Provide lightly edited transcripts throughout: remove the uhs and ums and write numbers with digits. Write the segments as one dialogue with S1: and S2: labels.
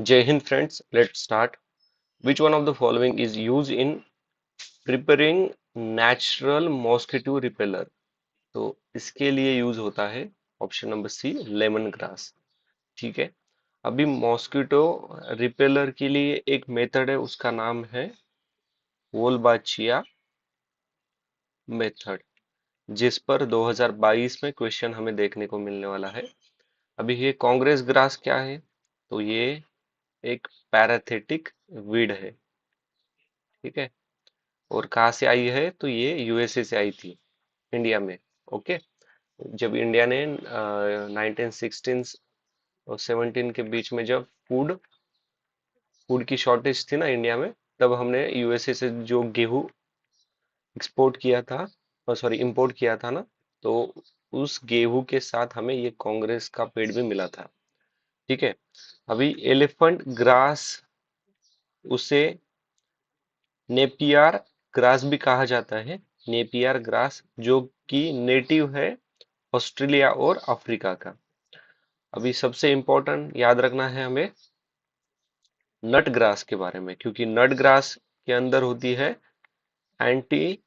S1: Jai Hind friends, let's start. Which one of the following is used in preparing natural mosquito repeller? तो इसके लिए use होता है option number C lemon grass. ठीक है। अभी मॉस्किटो रिपेलर के लिए एक मेथड है, उसका नाम है वोल्बाचिया मेथड, जिस पर 2022 में क्वेश्चन हमें देखने को मिलने वाला है। अभी ये कांग्रेस ग्रास क्या है? तो ये एक पैराथेटिक वीड है। ठीक है। और कहाँ से आई है? तो ये यूएसए से आई थी इंडिया में। ओके। जब इंडिया ने 1916 और 17 के बीच में जब फूड फूड की शॉर्टेज थी ना इंडिया में, तब हमने यूएसए से जो गेहूं एक्सपोर्ट किया था, सॉरी इंपोर्ट किया था ना, तो उस गेहूं के साथ हमें ये कांग्रेस का पेड़ भी मिला था। ठीक है। अभी एलिफेंट ग्रास, उसे नेपियर ग्रास भी कहा जाता है। नेपियर ग्रास जो कि नेटिव है ऑस्ट्रेलिया और अफ्रीका का। अभी सबसे इम्पोर्टेंट याद रखना है हमें नट ग्रास के बारे में, क्योंकि नट ग्रास के अंदर होती है anti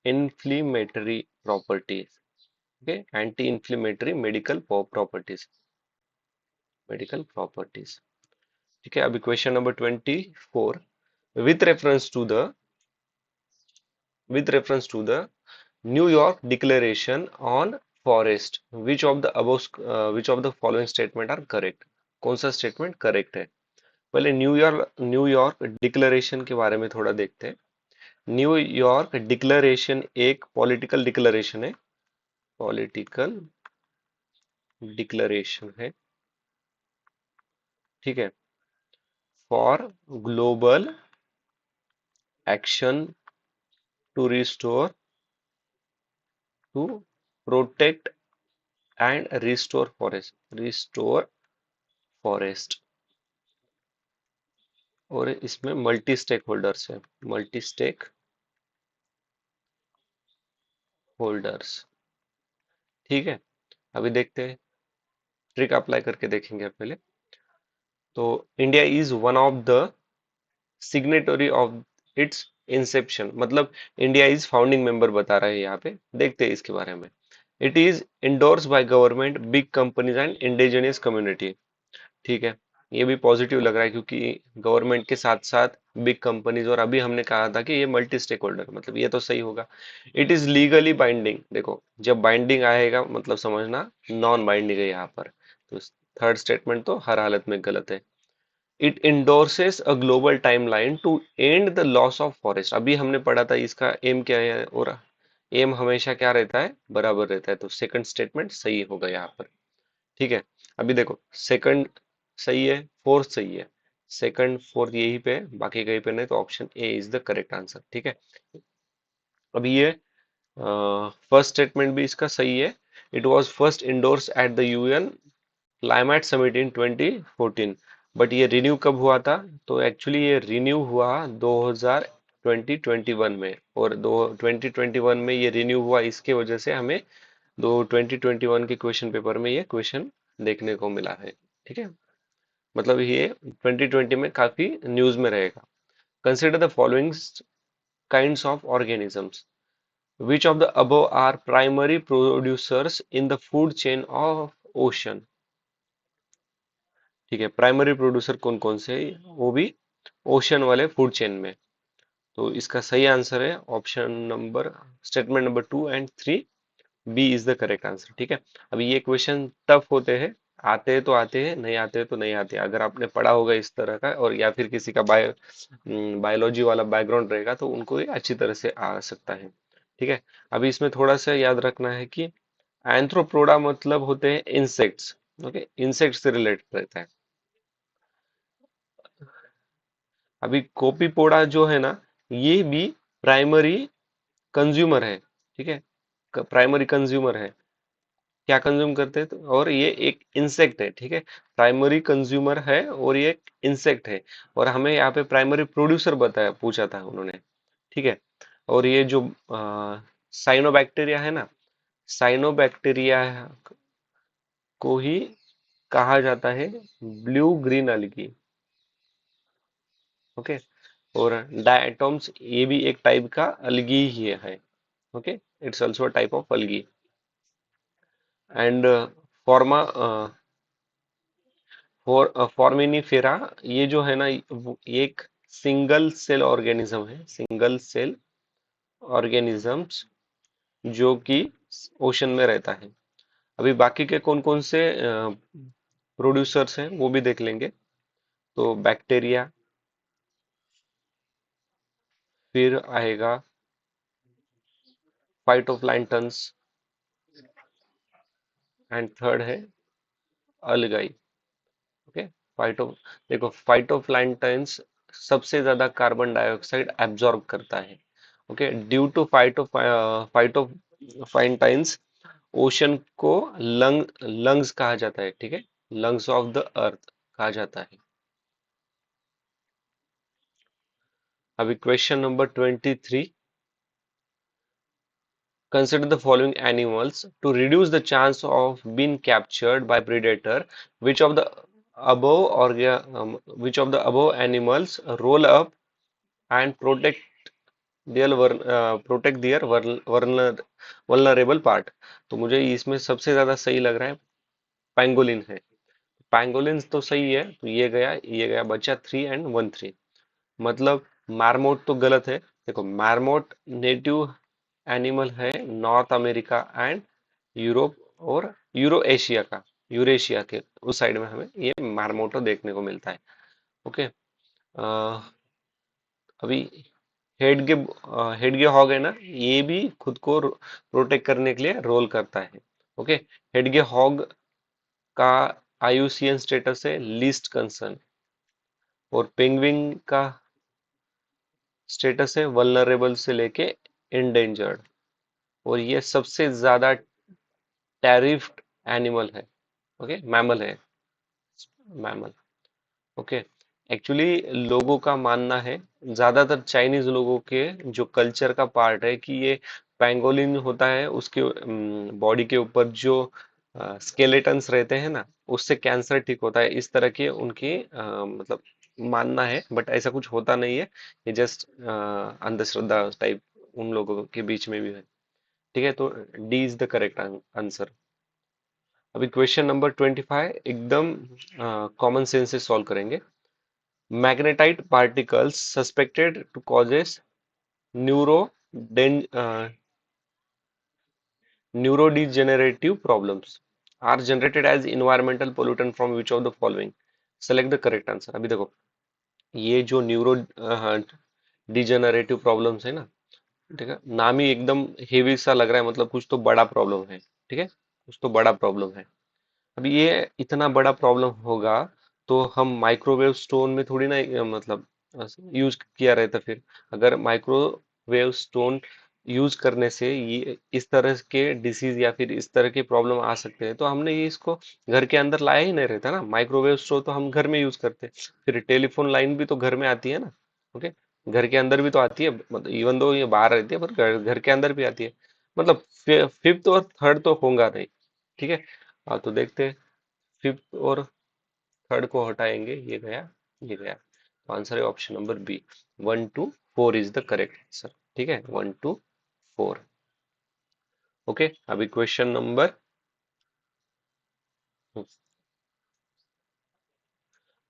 S1: inflammatory properties. Okay, anti inflammatory medical properties. ठीक है। अभी question number 24, with reference to the with reference to the New York Declaration on Forest, which of the following statement are correct? कौन सा statement correct है? पहले New York declaration के बारे में थोड़ा देखते हैं। न्यूयॉर्क डिक्लेरेशन एक पॉलिटिकल डिक्लेरेशन है। पॉलिटिकल डिक्लेरेशन है। ठीक है। For global action to restore to protect and restore forest. और इसमें मल्टी स्टेक होल्डर्स है। Multi stakeholders. ठीक है। अभी देखते हैं, ट्रिक अप्लाई करके देखेंगे पहले। तो India is one of the signatory of its inception, मतलब इंडिया इज फाउंडिंग मेंबर बता रहा है यहाँ पे। देखते हैं इसके बारे में। It is endorse by government, big companies and indigenous community. ठीक है। ये भी पॉजिटिव लग रहा है, क्योंकि गवर्नमेंट के साथ साथ बिग कंपनीज, और अभी हमने कहा था कि ये मल्टी स्टेक होल्डर, मतलब ये तो सही होगा। It is legally binding. देखो, जब बाइंडिंग आएगा मतलब समझना नॉन बाइंडिंग है यहाँ पर। तो थर्ड स्टेटमेंट तो हर हालत में गलत है। It endorses a global timeline to end the loss of forest. अभी हमने पढ़ा था इसका एम क्या है, और एम हमेशा क्या रहता है? बराबर रहता है। तो सेकंड स्टेटमेंट सही होगा यहाँ पर। ठीक है। अभी देखो, सेकंड सही है, फोर्थ सही है। सेकंड फोर्थ यही पे है, बाकी कहीं पे नहीं, तो option A is the correct answer. ठीक है। अभी ये फर्स्ट स्टेटमेंट भी इसका सही है। It was first endorse at the UN climate summit in 2014। But ये रिन्यू कब हुआ था? तो एक्चुअली ये रिन्यू हुआ 2021 में, और दो 2021 में ये रिन्यू हुआ, इसके वजह से हमें दो 2021 के क्वेश्चन पेपर में ये क्वेश्चन देखने को मिला है। ठीक है। मतलब ये 2020 में काफी न्यूज में रहेगा। Consider the following kinds of organisms, which of the above are primary producers in the food chain of ocean. ठीक है। प्राइमरी प्रोड्यूसर कौन कौन से हैं? वो भी ओशन वाले फूड चेन में। तो इसका सही आंसर है option number, statement number 2 and 3, B is the correct answer. ठीक है। अभी ये क्वेश्चन टफ होते हैं, आते हैं तो आते हैं, नहीं आते हैं तो नहीं आते हैं। अगर आपने पढ़ा होगा इस तरह का, और या फिर किसी का बायोलॉजी वाला बैकग्राउंड रहेगा, तो उनको ये अच्छी तरह से आ सकता है। ठीक है। अभी इसमें थोड़ा सा याद रखना है कि एंथ्रोपोडा मतलब होते हैं इंसेक्ट्स। ओके, इंसेक्ट से रिलेटेड रहता है। अभी कॉपीपोडा जो है ना, ये भी प्राइमरी कंज्यूमर है। ठीक है। प्राइमरी कंज्यूमर है। क्या कंज्यूम करते हैं? तो और ये एक इंसेक्ट है। ठीक है। प्राइमरी कंज्यूमर है और ये एक इंसेक्ट है। और हमें यहाँ पे प्राइमरी प्रोड्यूसर बताया, पूछा था उन्होंने। ठीक है। और ये जो साइनोबैक्टीरिया है ना, साइनोबैक्टीरिया को ही कहा जाता है ब्लू ग्रीन अलगी। ओके। और डायटोम्स ये भी एक टाइप का अलगी ही है। Okay, it's also type of algae. And forma foraminifera, ये जो है ना, ये एक सिंगल सेल ऑर्गेनिज्म है, सिंगल सेल ऑर्गेनिजम्स, जो कि ओशन में रहता है। अभी बाकी के कौन कौन से प्रोड्यूसर्स हैं वो भी देख लेंगे। तो बैक्टीरिया, फिर आएगा फाइटोप्लैंक्टन्स, एंड थर्ड है अलगाई। ओके। फाइटो देखो, फाइटोप्लैंक्टन्स सबसे ज्यादा कार्बन डाइऑक्साइड एब्जॉर्ब करता है। Okay, due to phytoplanktons, ocean को लंग्स कहा जाता है। ठीक है, लंग्स ऑफ द अर्थ कहा जाता है। अभी question number 23। Consider the following animals to reduce the chance of being captured by predator. Which of the which of the above animals roll up and protect their vulnerable part? तो मुझे इसमें सबसे ज्यादा सही लग रहा है पैंगोलिन है। पैंगोलिन तो सही है, तो ये गया बचा 3 and 1 3। मतलब मार्मोट तो गलत है। देखो, मार्मोट नेटिव एनिमल है नॉर्थ अमेरिका एंड यूरोप और यूरो एशिया का, यूरेशिया के उस साइड में हमें ये मार्मोटो देखने को मिलता है। ओके। अभी हेडगे हेडगे हॉग है ना, ये भी खुद को प्रोटेक्ट करने के लिए रोल करता है। ओके। हेडगे हॉग का आईयूसीएन स्टेटस है लीस्ट कंसर्न, और पेंगुइन का स्टेटस है वल्नरेबल से लेके इंडेंजर्ड। और ये सबसे ज्यादा टैरिफ्ड एनिमल है। ओके, मैमल है, मैमल। ओके। एक्चुअली लोगों का मानना है, ज्यादातर चाइनीज लोगों के जो कल्चर का पार्ट है, कि ये पैंगोलिन होता है, उसके बॉडी के ऊपर जो स्केलेटन्स रहते हैं ना, उससे कैंसर ठीक होता है, इस तरह के उनकी मतलब मानना है। बट ऐसा कुछ होता नहीं है, ये जस्ट अंधश्रद्धा टाइप उन लोगों के बीच में भी है। ठीक है, तो D is the correct answer. अभी क्वेश्चन नंबर 25 एकदम कॉमन सेंस से सॉल्व करेंगे। Magnetite particles suspected to causes neuro neurodegenerative problems are generated as environmental pollutant from which of the following? Select the correct answer। अभी देखो, ये जो neuro degenerative problems है ना, ठीक है, नाम ही एकदम हेवी सा लग रहा है, मतलब कुछ तो बड़ा प्रॉब्लम है। ठीक है, कुछ तो बड़ा प्रॉब्लम है। अब ये इतना बड़ा प्रॉब्लम होगा, तो हम माइक्रोवेव स्टोन में थोड़ी ना मतलब यूज किया रहता। फिर अगर माइक्रोवेव स्टोन यूज करने से ये इस तरह के डिसीज या फिर इस तरह के प्रॉब्लम आ सकते हैं, तो हमने ये इसको घर के अंदर लाया ही नहीं रहता ना। माइक्रोवेव स्टोव तो हम घर में यूज करते हैं। फिर टेलीफोन लाइन भी तो घर में आती है ना। ओके, घर के अंदर भी तो आती है, मतलब इवन दो ये बाहर रहती है, पर घर के अंदर भी आती है। मतलब फिफ्थ और थर्ड तो होगा नहीं। ठीक है। हाँ, तो देखते हैं। फिफ्थ और थर्ड को हटाएंगे, ये गया, ये गया, तो आंसर है option number B. 1 to 4 is the correct answer. ठीक है, 1 to 4। ओके। अभी question number,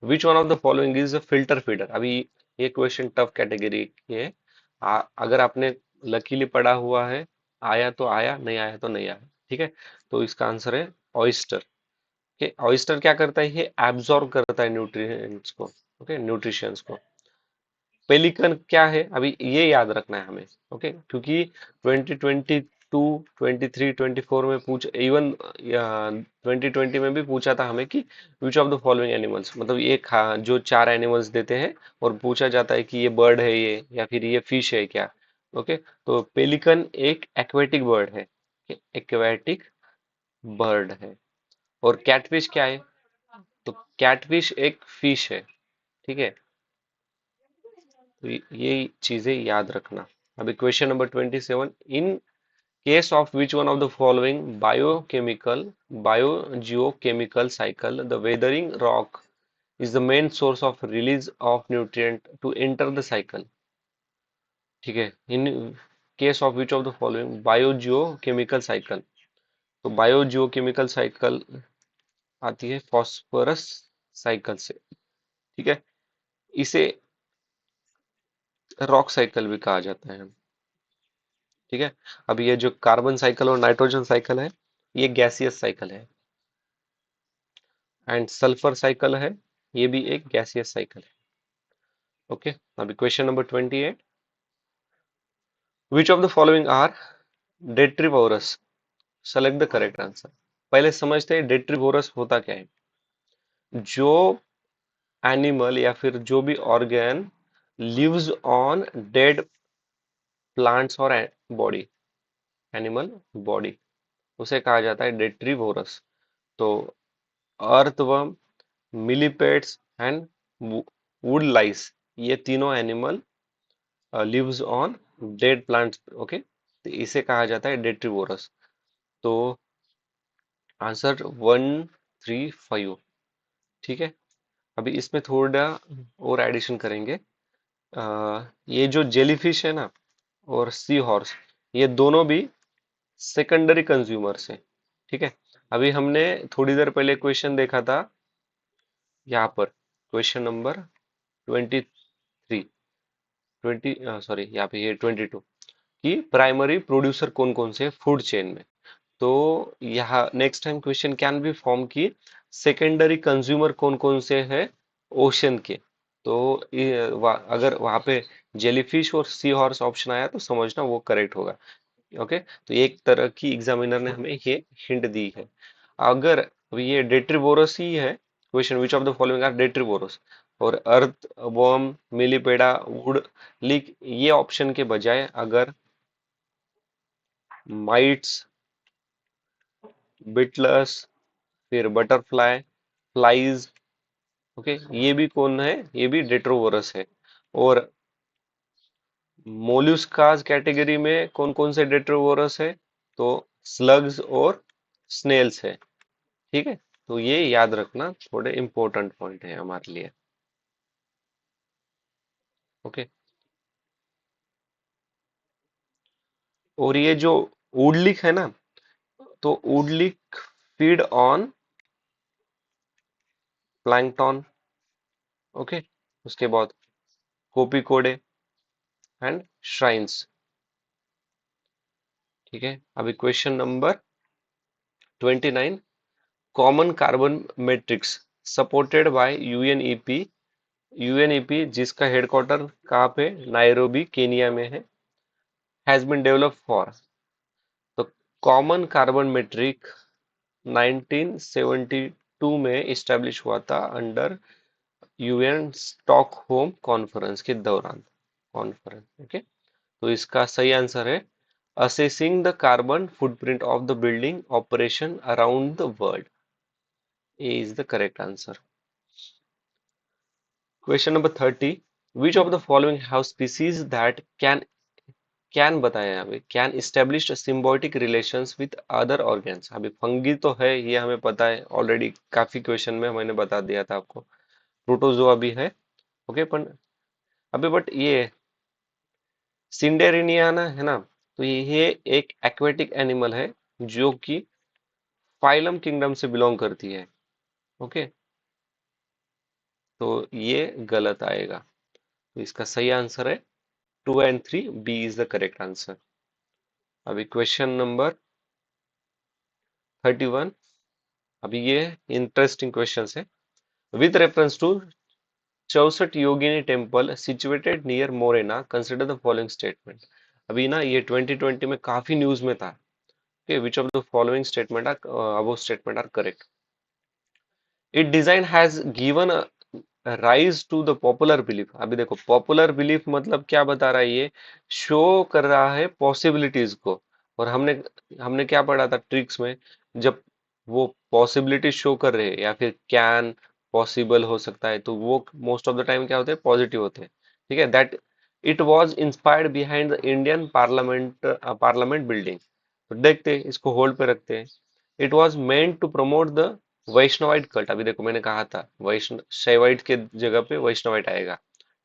S1: which one of the following is a filter feeder? अभी ये क्वेश्चन टफ कैटेगरी की है। अगर आपने लकीली पढ़ा हुआ है, आया तो आया, नहीं आया तो नहीं आया। ठीक है, तो इसका आंसर है ऑयस्टर। कि ऑयस्टर क्या करता है, ये एब्जॉर्ब करता है न्यूट्रिएंट्स को। ओके, न्यूट्रिशंस को। पेलिकन क्या है, अभी ये याद रखना है हमें। ओके, क्योंकि 2022, 23, 24 में पूछ, इवन 2020 में भी पूछा था हमें कि विच ऑफ द फॉलोइंग एनिमल्स, मतलब ये जो 4 एनिमल्स देते हैं, और पूछा जाता है कि ये बर्ड है ये, या फिर ये फिश है क्या। ओके, तो पेलिकन एक एक्वेटिक बर्ड है, एक्वेटिक बर्ड है। और कैटफिश क्या है? तो कैटफिश एक फिश है। ठीक है, तो ये चीजें याद रखना। अभी question number 27। In Case of which one of the following biogeochemical cycle, the weathering rock is the main source of release of nutrient to enter the cycle. ठीक है, in case of which of the following biogeochemical cycle, तो biogeochemical cycle आती है phosphorus cycle से। ठीक है, इसे rock cycle भी कहा जाता है। ठीक है, अब ये जो कार्बन साइकिल और नाइट्रोजन साइकिल है, ये गैसियस साइकिल है, एंड सल्फर साइकिल है, ये भी एक गैसियस साइकिल है। ओके, अभी question number 28, which of the following are detritivores, select the correct answer. पहले समझते हैं डेट्रीवोरस होता क्या है। जो एनिमल या फिर जो भी organ lives on dead plants और बॉडी, एनिमल बॉडी, उसे कहा जाता है डेट्रीवोरस। तो earthworm, millipedes and wood lice, ये तीनों animal lives on dead plants. Okay, तो इसे कहा जाता है डेट्रीवोरस। तो आंसर 135। ठीक है, अभी इसमें थोड़ा और एडिशन करेंगे। ये जो जेलीफिश है ना और सी हॉर्स, ये दोनों भी सेकेंडरी कंज्यूमर्स हैं। ठीक है, अभी हमने थोड़ी देर पहले क्वेश्चन देखा था, यहाँ पर क्वेश्चन नंबर 23, 20 सॉरी, यहाँ पे ये 22, कि प्राइमरी प्रोड्यूसर कौन कौन से फूड चेन में। तो यहाँ next time question can be form की सेकेंडरी कंज्यूमर कौन कौन से है ओशन के। तो अगर वहां पे जेलीफिश और सी हॉर्स ऑप्शन आया तो समझना वो करेक्ट होगा। ओके, तो एक तरह की एग्जामिनर ने हमें ये हिंट दी है। अगर ये डेट्रीवोरस ही है, question which of the following are detritivores, और earthworm, millipede, wood lice, ये ऑप्शन के बजाय अगर माइट्स, बिटलस, फिर बटरफ्लाई, फ्लाइज, ओके, ये भी कौन है, ये भी डेट्रोवोरस है। और मोल्यूस्कास कैटेगरी में कौन कौन से डेट्रोवोरस है, तो स्लग्स और स्नेल्स है। ठीक है, तो ये याद रखना, थोड़े इंपॉर्टेंट पॉइंट है हमारे लिए। ओके, और ये जो वुडलिक है ना, तो वुडलिक फीड ऑन प्लैंकटन। ओके, उसके बाद कोपिकोडे एंड श्राइन्स। ठीक है, अभी question number 29, common carbon matrix supported by UNEP, UNEP जिसका हेडक्वार्टर कहाँ पे, नायरोबी केनिया में है, हैज बीन डेवलप फॉर। तो कॉमन कार्बन मैट्रिक 1972 में इस्टेब्लिश हुआ था अंडर यूएन स्टॉकहोम कॉन्फ्रेंस के दौरान, कॉन्फ्रेंस। ओके, तो इसका सही आंसर है assessing the carbon footprint of the building operation around the world. A is the correct answer. Question number 30, which of the following have species that can बताया है अभी, can establish symbiotic relations with other organs. अभी fungi तो है, ये हमें पता है ऑलरेडी, काफी क्वेश्चन में मैंने बता दिया था आपको। प्रोटोजोआ भी है। ओके, पर अभी बट ये सिंडेरिनियाना है ना, तो ये एक एक्वेटिक एनिमल है जो कि फाइलम किंगडम से बिलोंग करती है। ओके, तो ये गलत आएगा, तो इसका सही आंसर है 2 and 3, B is the correct answer. अभी क्वेश्चन नंबर 31, अभी ये इंटरेस्टिंग क्वेश्चन है। With reference to 64 Yogini temple situated near Morena, consider the following statement. अभी ना ये 2020 में काफी न्यूज में था। Okay, which of the following statement are above statement are correct? It design has given a rise to the popular belief। अभी देखो popular belief मतलब क्या बता रहा है, ये शो कर रहा है पॉसिबिलिटीज को। और हमने हमने क्या पढ़ा था ट्रिक्स में, जब वो पॉसिबिलिटी शो कर रहे हैं या फिर कैन, पॉसिबल हो सकता है, तो वो मोस्ट ऑफ द टाइम क्या होते हैं, पॉजिटिव होते हैं। ठीक है, that it was inspired behind the Indian parliament building. तो देखते हैं, इसको होल्ड पे रखते हैं। It was meant to promote the Vaishnavite cult. अभी देखो मैंने कहा था वैष्णव शैवाइट के जगह पे वैष्णवाइट आएगा।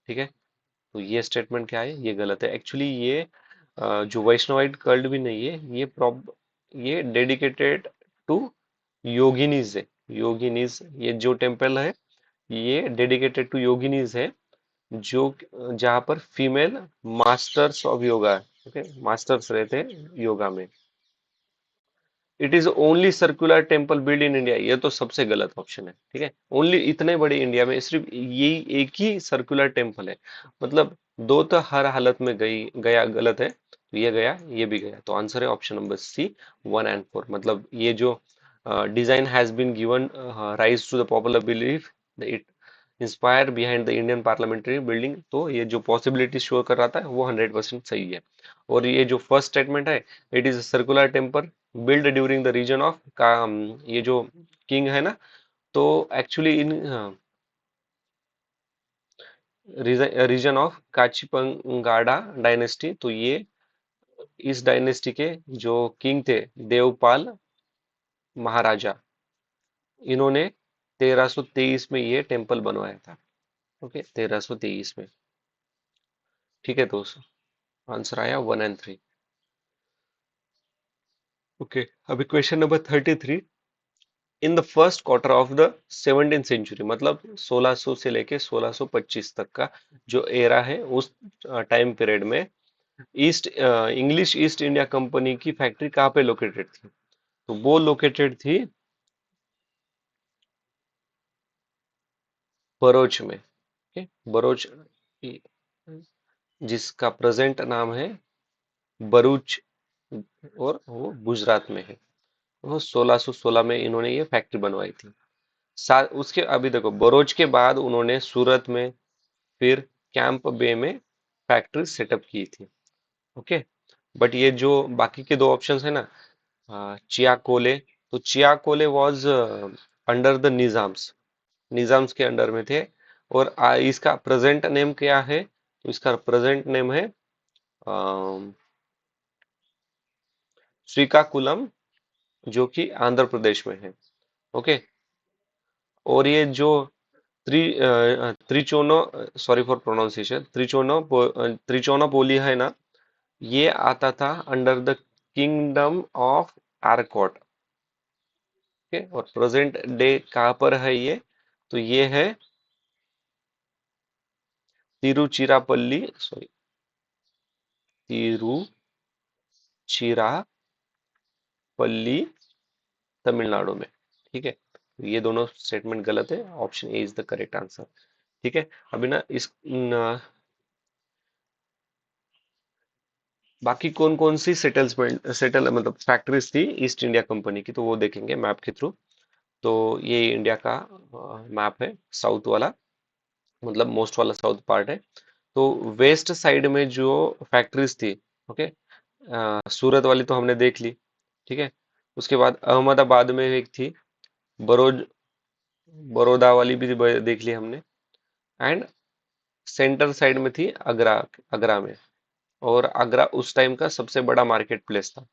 S1: ठीक है, तो ये स्टेटमेंट क्या है, ये गलत है। एक्चुअली ये जो वैष्णवाइट कल्ट भी नहीं है, ये डेडिकेटेड टू योगिनीज है। योगिनीज, ये जो टेम्पल है ये डेडिकेटेड टू योगिनीज है, जो जहाँ पर female masters of yoga, okay, masters रहते हैं योगा में। It is only circular temple build in India, ये तो सबसे गलत ऑप्शन है। ठीक है, ओनली इतने बड़े इंडिया में सिर्फ यही एक ही सर्कुलर टेम्पल है। मतलब दो तो हर हालत में गया गलत है, तो ये गया, ये भी गया। तो आंसर है ऑप्शन नंबर सी, 1 और 4। मतलब ये जो design has been given rise to the popular belief it inspire behind the Indian parliamentary building, तो ये जो पॉसिबिलिटी शो कर रहा था वो 100% सही है। और ये जो फर्स्ट स्टेटमेंट है, it is circular temple build during the reason of का, ये जो किंग है ना, तो actually in reign of Kachchhapaghata dynasty, तो ये इस डायनेस्टी के जो किंग थे, देवपाल महाराजा, इन्होंने 1323 में ये टेम्पल बनवाया था। ओके, 1323 में। ठीक है, तो आंसर आया 1 और 3। ओके, अभी question number 33। In the first quarter of the 17th century, मतलब 1600 से लेके 1625 तक का जो एरा है, उस टाइम पीरियड में east English east India company की फैक्ट्री कहाँ पे लोकेटेड थी? तो वो लोकेटेड थी बरोच में। ओके, बरोच, जिसका प्रेजेंट नाम है बरूच, और वो गुजरात में है। वो 1616 में इन्होंने ये फैक्ट्री बनवाई थी। उसके अभी देखो, बरोच के बाद उन्होंने सूरत में, फिर कैंप बे में फैक्ट्री सेटअप की थी। ओके, बट ये जो बाकी के दो ऑप्शंस है ना, चियाकोले, तो Chicacole was under the Nizams, Nizams के अंडर में थे। और इसका प्रेजेंट नेम क्या है? तो इसका प्रेजेंट नेम है श्रीकाकुलम, जो कि आंध्र प्रदेश में है। ओके, और ये जो त्रिचोनो, सॉरी फॉर प्रोनाउंसिएशन, त्रिचोनापोली है ना, ये आता था under the kingdom of Arcot. Okay, और प्रेजेंट डे कहाँ पर है ये? तो ये है तिरुचिरापल्ली, सॉरी, तिरुचिरापल्ली, तमिलनाडु में। ठीक है, तो ये दोनों स्टेटमेंट गलत है, option A is the correct answer. ठीक है, अभी ना बाकी कौन कौन सी सेटल मतलब फैक्ट्रीज थी ईस्ट इंडिया कंपनी की, तो वो देखेंगे मैप के थ्रू। तो ये इंडिया का मैप है, साउथ वाला, मतलब मोस्ट वाला साउथ पार्ट है। तो वेस्ट साइड में जो फैक्ट्रीज थी, ओके, सूरत वाली तो हमने देख ली। ठीक है, उसके बाद अहमदाबाद में एक थी, बरोज बड़ौदा वाली भी देख ली हमने। एंड सेंटर साइड में थी आगरा, आगरा में। और आगरा उस टाइम का सबसे बड़ा मार्केट प्लेस था।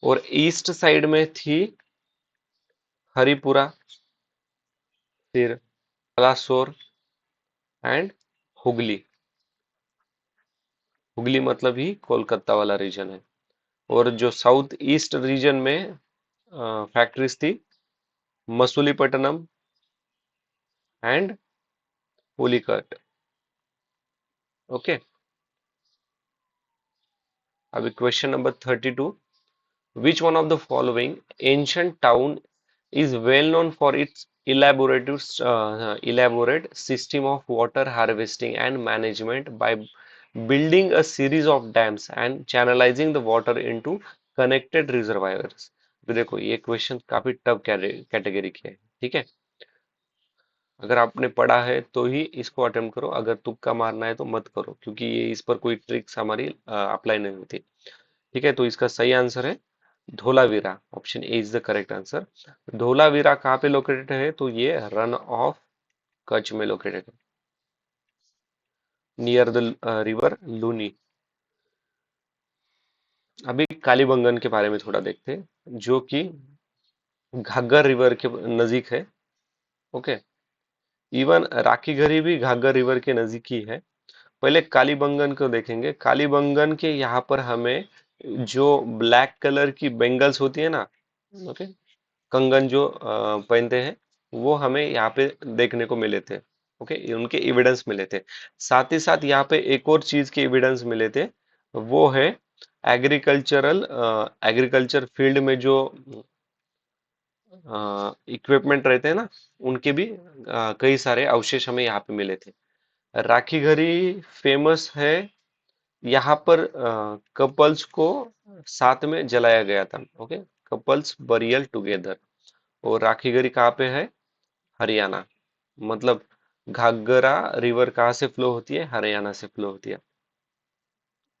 S1: और ईस्ट साइड में थी हरिपुरा, फिर बालासोर एंड हुगली। हुगली मतलब ही कोलकाता वाला रीजन है। और जो साउथ ईस्ट रीजन में फैक्ट्रीज थी, मसूलीपट्टनम एंड पुलिकट। ओके, अभी question number 32। Which one of the following ancient town is well known for its elaborate system of water harvesting and management by building a series of dams and channelizing the water into connected reservoirs? तो देखो, ये question काफी tough category के है। ठीक है, अगर आपने पढ़ा है तो ही इसको अटेम्प्ट करो, अगर तुक्का मारना है तो मत करो, क्योंकि ये इस पर कोई ट्रिक्स हमारी अप्लाई नहीं होती। ठीक है, तो इसका सही आंसर है Dholavira, option A is the correct answer. Dholavira कहाँ पे लोकेटेड है? तो ये रन ऑफ कच्छ में लोकेटेड है, नियर द रिवर लूनी। अभी कालीबंगन के बारे में थोड़ा देखते हैं, जो कि घाघर रिवर के नजदीक है। ओके। इवन राखीगढ़ी भी घाघर रिवर के नजदीक ही है। पहले कालीबंगन को देखेंगे। कालीबंगन के यहाँ पर हमें जो ब्लैक कलर की बेंगल्स होती है ना, ओके, कंगन जो पहनते हैं, वो हमें यहाँ पे देखने को मिले थे। ओके, उनके एविडेंस मिले थे। साथ ही साथ यहाँ पे एक और चीज के एविडेंस मिले थे, वो है एग्रीकल्चर फील्ड में जो इक्विपमेंट रहते हैं ना, उनके भी कई सारे अवशेष हमें यहाँ पे मिले थे। राखीगढ़ी फेमस है। यहाँ पर कपल्स को साथ में जलाया गया था। Okay, couples burial together. और राखीगढ़ी कहाँ पे है? हरियाणा। मतलब घाघरा रिवर कहाँ से फ्लो होती है? हरियाणा से फ्लो होती है।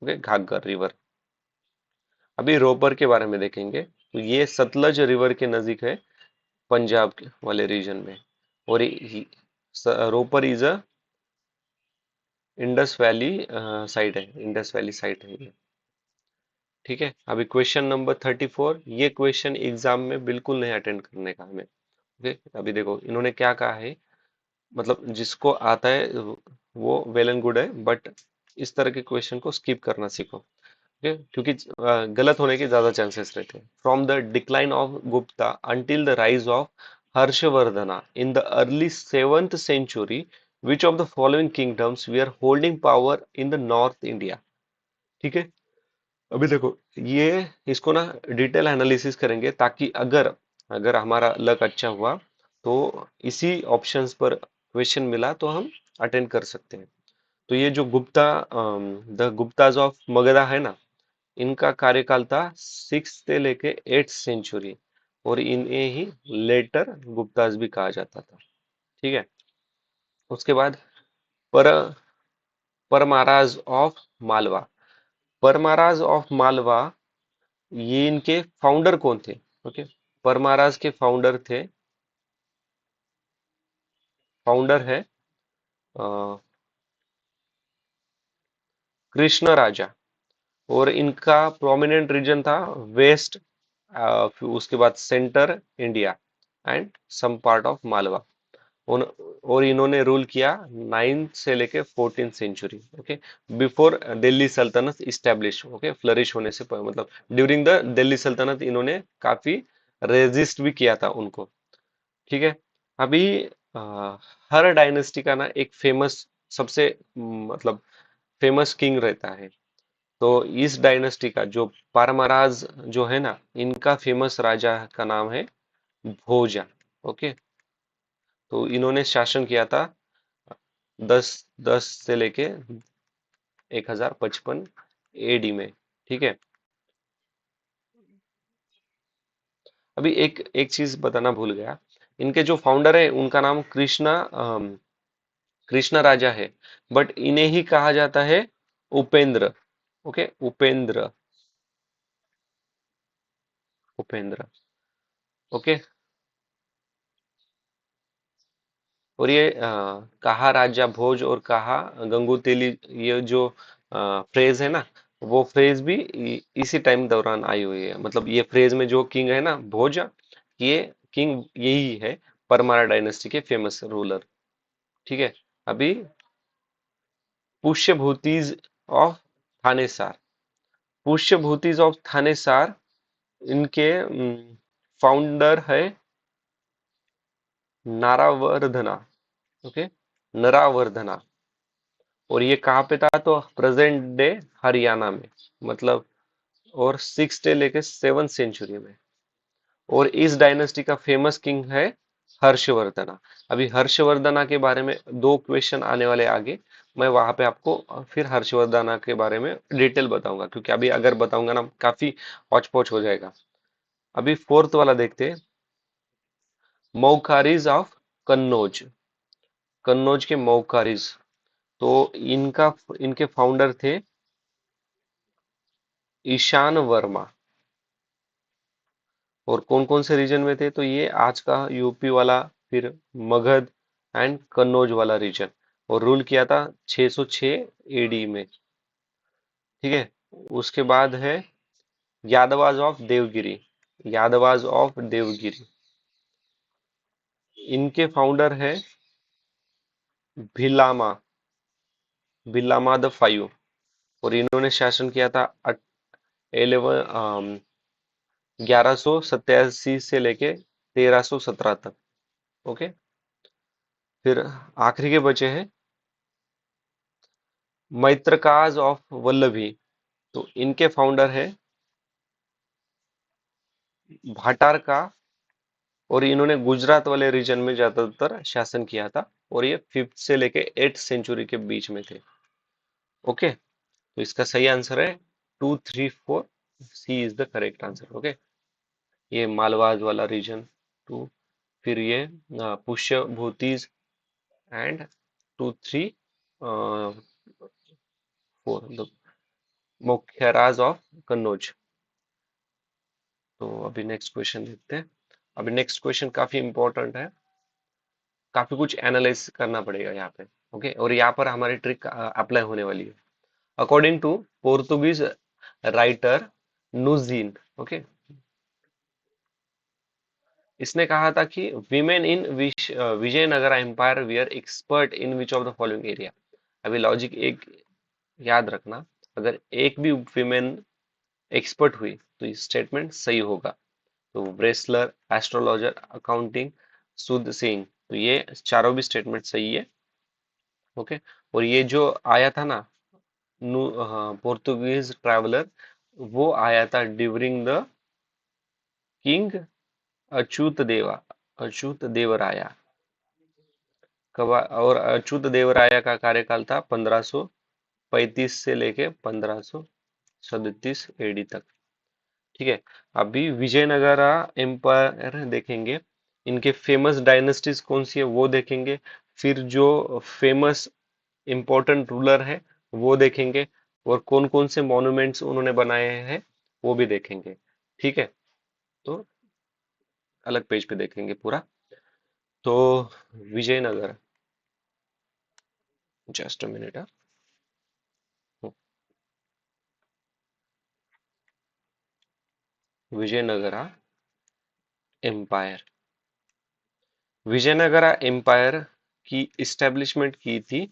S1: Okay, घाघर river. अभी रोपर के बारे में देखेंगे, तो ये सतलज रिवर के नजदीक है, पंजाब वाले रीजन में। और Ropar is a Indus valley site है, इंडस वैली साइट है ये। ठीक है। अभी क्वेश्चन नंबर 34। ये क्वेश्चन एग्जाम में बिल्कुल नहीं अटेंड करने का हमें। ओके, अभी देखो इन्होंने क्या कहा है। मतलब जिसको आता है वो वेल एंड गुड है, बट इस तरह के क्वेश्चन को स्किप करना सीखो। ओके, क्योंकि गलत होने के ज्यादा चांसेस रहते हैं। From the decline of Gupta until the rise of Harshavardhana in the early 7th century, which of the following kingdoms were holding power in the North India? ठीक है। अभी देखो, ये इसको ना डिटेल एनालिसिस करेंगे, ताकि अगर अगर हमारा लक अच्छा हुआ तो इसी ऑप्शंस पर क्वेश्चन मिला तो हम अटेंड कर सकते हैं। तो ये जो द गुप्ताज ऑफ मगधा है ना, इनका कार्यकाल था 6 से लेके 8th century। और इन्हें ही लेटर गुप्ताज भी कहा जाता था। ठीक है। उसके बाद पर परमाराज ऑफ मालवा। परमाराज ऑफ मालवा, ये इनके फाउंडर कौन थे? ओके, परमाराज के फाउंडर है कृष्ण राजा। और इनका प्रोमिनेंट रीजन था वेस्ट, उसके बाद centre India and some part of Malwa. उन और इन्होंने रूल किया 9th से लेके 14th century। Okay, before Delhi सल्तनत इस्टेब्लिश, ओके, फ्लरिश होने से मतलब ड्यूरिंग द दिल्ली सल्तनत इन्होंने काफी रेजिस्ट भी किया था उनको। ठीक है। अभी हर डायनेस्टी का ना एक फेमस, सबसे मतलब फेमस किंग रहता है। तो इस डायनेस्टी का जो परमराज जो है ना, इनका फेमस राजा का नाम है भोजा। ओके। तो इन्होंने शासन किया था 1010 से लेके 1055 एडी में। ठीक है। अभी एक एक चीज बताना भूल गया। इनके जो फाउंडर है उनका नाम कृष्ण राजा है, बट इन्हें ही कहा जाता है उपेंद्र। ओके, उपेंद्र। उपेंद्र। ओके। और ये कहा राजा भोज और कहा गंगूतेली, ये जो फ्रेज है ना, वो फ्रेज भी इसी टाइम दौरान आई हुई है। मतलब ये फ्रेज में जो किंग है ना भोज, ये किंग यही है, परमारा डायनेस्टी के फेमस रूलर। ठीक है। अभी पुष्यभूतिज ऑफ थानेसार। पुष्यभूतिज ऑफ थानेसार, इनके फाउंडर है नारावर्धना। ओके, नरावर्धना। और ये कहाँ पे था? तो प्रेजेंट डे हरियाणा में। मतलब और 6th से लेके 7th century में। और इस डायनेस्टी का फेमस किंग है हर्षवर्धना। अभी हर्षवर्धना के बारे में दो क्वेश्चन आने वाले आगे, मैं वहां पे आपको फिर हर्षवर्धना के बारे में डिटेल बताऊंगा, क्योंकि अभी अगर बताऊंगा ना काफी हौच पौच हो जाएगा। अभी फोर्थ वाला देखते हैं, मौखारीज ऑफ कन्नौज। कन्नौज के मौखारीज, तो इनका इनके फाउंडर थे ईशान वर्मा। और कौन कौन से रीजन में थे? तो ये आज का यूपी वाला, फिर मगध एंड कन्नौज वाला रीजन। और रूल किया था 606 एडी में। ठीक है। उसके बाद है यादवाज ऑफ देवगिरी, यादवाज ऑफ देवगिरी, इनके फाउंडर है भिलामा, भिलामा द फाइव। और इन्होंने शासन किया था 1187 से लेके 1317 तक। ओके। फिर आखिरी के बचे हैं मैत्रकाज ऑफ वल्लभी। तो इनके फाउंडर है भाटार का, और इन्होंने गुजरात वाले रीजन में ज्यादातर शासन किया था, और ये 5th से लेके 8th सेंचुरी के बीच में थे। ओके। तो इसका सही आंसर है 2, 3, 4, C is the correct answer. Okay. ये मालवाज वाला रीजन 2, फिर ये Pushyabhutis and 2, 3, 4 the Maukharis of Kannauj. तो अभी नेक्स्ट क्वेश्चन देखते हैं। अभी नेक्स्ट क्वेश्चन काफी इंपॉर्टेंट है, काफी कुछ एनालाइज करना पड़ेगा यहाँ पे। ओके। और यहाँ पर हमारी ट्रिक अप्लाई होने वाली है। According to Portuguese writer Nuniz, okay, इसने कहा था कि women in Vijayanagara empire were expert in which of the following area. अभी लॉजिक एक याद रखना, अगर एक भी विमेन एक्सपर्ट हुई तो ये स्टेटमेंट सही होगा। तो ब्रेसलर, एस्ट्रोलॉजर, अकाउंटिंग, सुद सिंह, तो ये चारों भी स्टेटमेंट सही है। ओके। और ये जो आया था ना, पोर्तुगीज ट्रैवलर, वो आया था ड्यूरिंग द किंग अच्युत देवा, अच्युत देवराया। और अच्युत देवराया का कार्यकाल था 1535 से लेके 1537 एडी तक। ठीक है। अभी विजयनगरा एम्पायर देखेंगे, इनके फेमस डायनेस्टीज कौन सी है वो देखेंगे, फिर जो फेमस इंपॉर्टेंट रूलर है वो देखेंगे, और कौन कौन से मॉन्यूमेंट्स उन्होंने बनाए हैं वो भी देखेंगे। ठीक है। तो अलग पेज पे देखेंगे पूरा। तो Vijayanagar, just a minute. Vijayanagara empire, Vijayanagara empire की इस्टेब्लिशमेंट की थी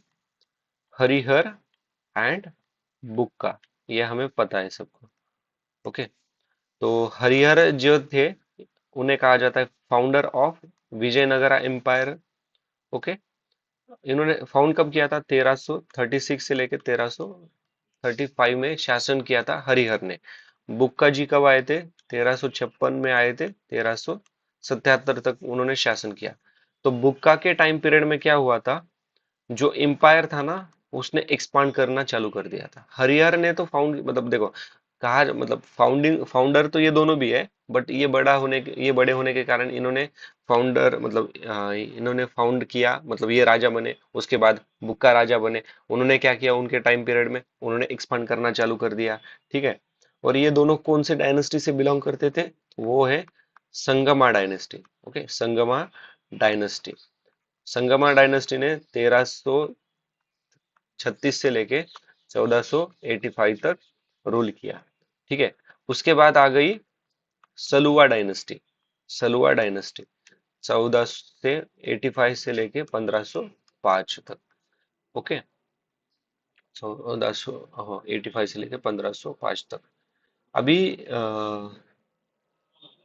S1: हरिहर एंड बुक्का, ये हमें पता है सबको। ओके। तो हरिहर जो थे, उन्हें कहा जाता है founder of Vijayanagara empire. Okay. इन्होंने फाउंड कब किया था? 1336 से लेकर 1335 में शासन किया था हरिहर ने। बुक्का जी कब आए थे? 1356 में आए थे, 1377 तक उन्होंने शासन किया। तो बुक्का के टाइम पीरियड में क्या हुआ था, जो एम्पायर था ना, उसने एक्सपांड करना चालू कर दिया था। हरिहर ने तो फाउंड, मतलब देखो, कहा मतलब फाउंडिंग फाउंडर तो ये दोनों भी है, बट ये बड़े होने के कारण इन्होंने फाउंडर, मतलब इन्होंने फाउंड किया, मतलब ये राजा बने, उसके बाद बुक्का राजा बने। उन्होंने क्या किया, उनके टाइम पीरियड में उन्होंने एक्सपांड करना चालू कर दिया। ठीक है। और ये दोनों कौन से डायनेस्टी से बिलोंग करते थे? वो है Sangma dynasty. Okay, Sangma dynasty. Sangma dynasty ने 1336 से लेके 1485 तक रूल किया। ठीक है। उसके बाद आ गई सलुवा डायनेस्टी। सलुवा डायनेस्टी 1485 से लेके 1505 तक। ओके। 1485 से लेके 1505 तक। अभी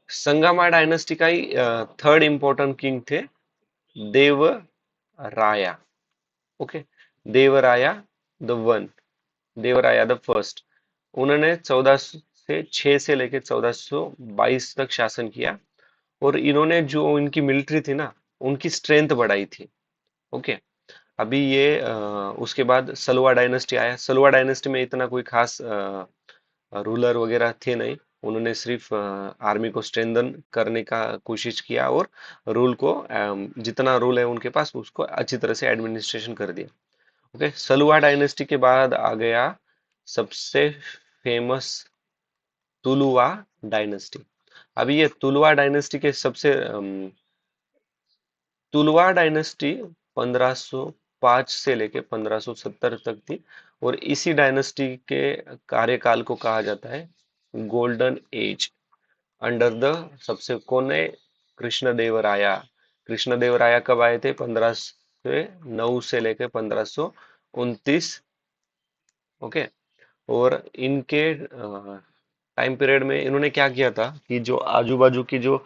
S1: संगमा डायनेस्टी का ही थर्ड इंपॉर्टेंट किंग थे देव राया। ओके। देवराया द वन, देवराया द फर्स्ट। उन्होंने 1406 से लेकर 1422 तक शासन किया, और इन्होंने जो इनकी मिलिट्री थी ना, उनकी स्ट्रेंथ बढ़ाई थी। ओके। अभी ये उसके बाद सलवा डायनेस्टी आया। सलवा डायनेस्टी में इतना कोई खास रूलर वगैरह थे नहीं। उन्होंने सिर्फ आर्मी को स्ट्रेंथन करने का कोशिश किया, और रूल को जितना रूल है उनके पास उसको अच्छी तरह से एडमिनिस्ट्रेशन कर दिया। ओके। सलुआ डायनेस्टी के बाद आ गया सबसे फेमस तुलुआ डायनेस्टी। अभी ये तुलुआ डायनेस्टी के सबसे तुलुआ डायनेस्टी 1505 से लेके 1570 तक थी, और इसी डायनेस्टी के कार्यकाल को कहा जाता है गोल्डन एज अंडर द सबसे कौन है? कृष्णदेवराया। कृष्णदेवराया कब आए थे? 1509 से लेकर 1529। ओके। और इनके टाइम पीरियड में इन्होंने क्या किया था कि जो आजू बाजू की जो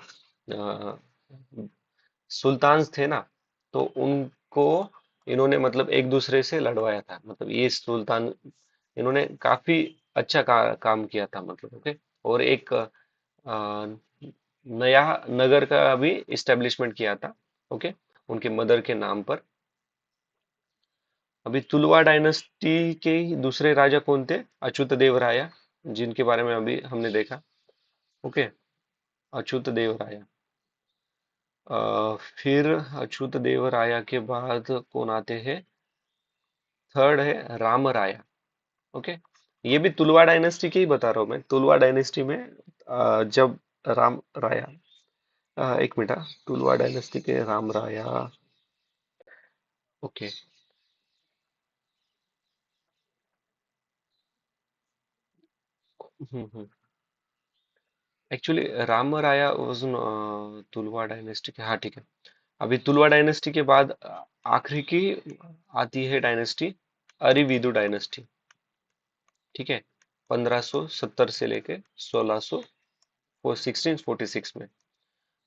S1: सुल्तान थे ना, तो उनको इन्होंने मतलब एक दूसरे से लड़वाया था। मतलब ये सुल्तान, इन्होंने काफी अच्छा काम किया था मतलब। ओके। और एक नया नगर का भी इस्टेब्लिशमेंट किया था। ओके। उनके मदर के नाम पर। अभी तुलवा डायनेस्टी के दूसरे राजा कौन थे? अच्युत देव राया, जिनके बारे में अभी हमने देखा। ओके। अच्युत देव राया। फिर अच्युत देव राया के बाद कौन आते हैं? थर्ड है राम राया। ओके। ये भी तुलवा डायनेस्टी के ही बता रहा हूँ मैं। तुलवा डायनेस्टी में जब राम राया, एक मिनट, तुलवा डायनेस्टी के राम राया। Okay. Actually Ram Raya was तुलवा dynasty के, हाँ ठीक है। अभी तुलवा डायनेस्टी के बाद आखिरी की आती है डायनेस्टी, अरिविदु डायनेस्टी। ठीक है। 1570 से लेके 1646 में।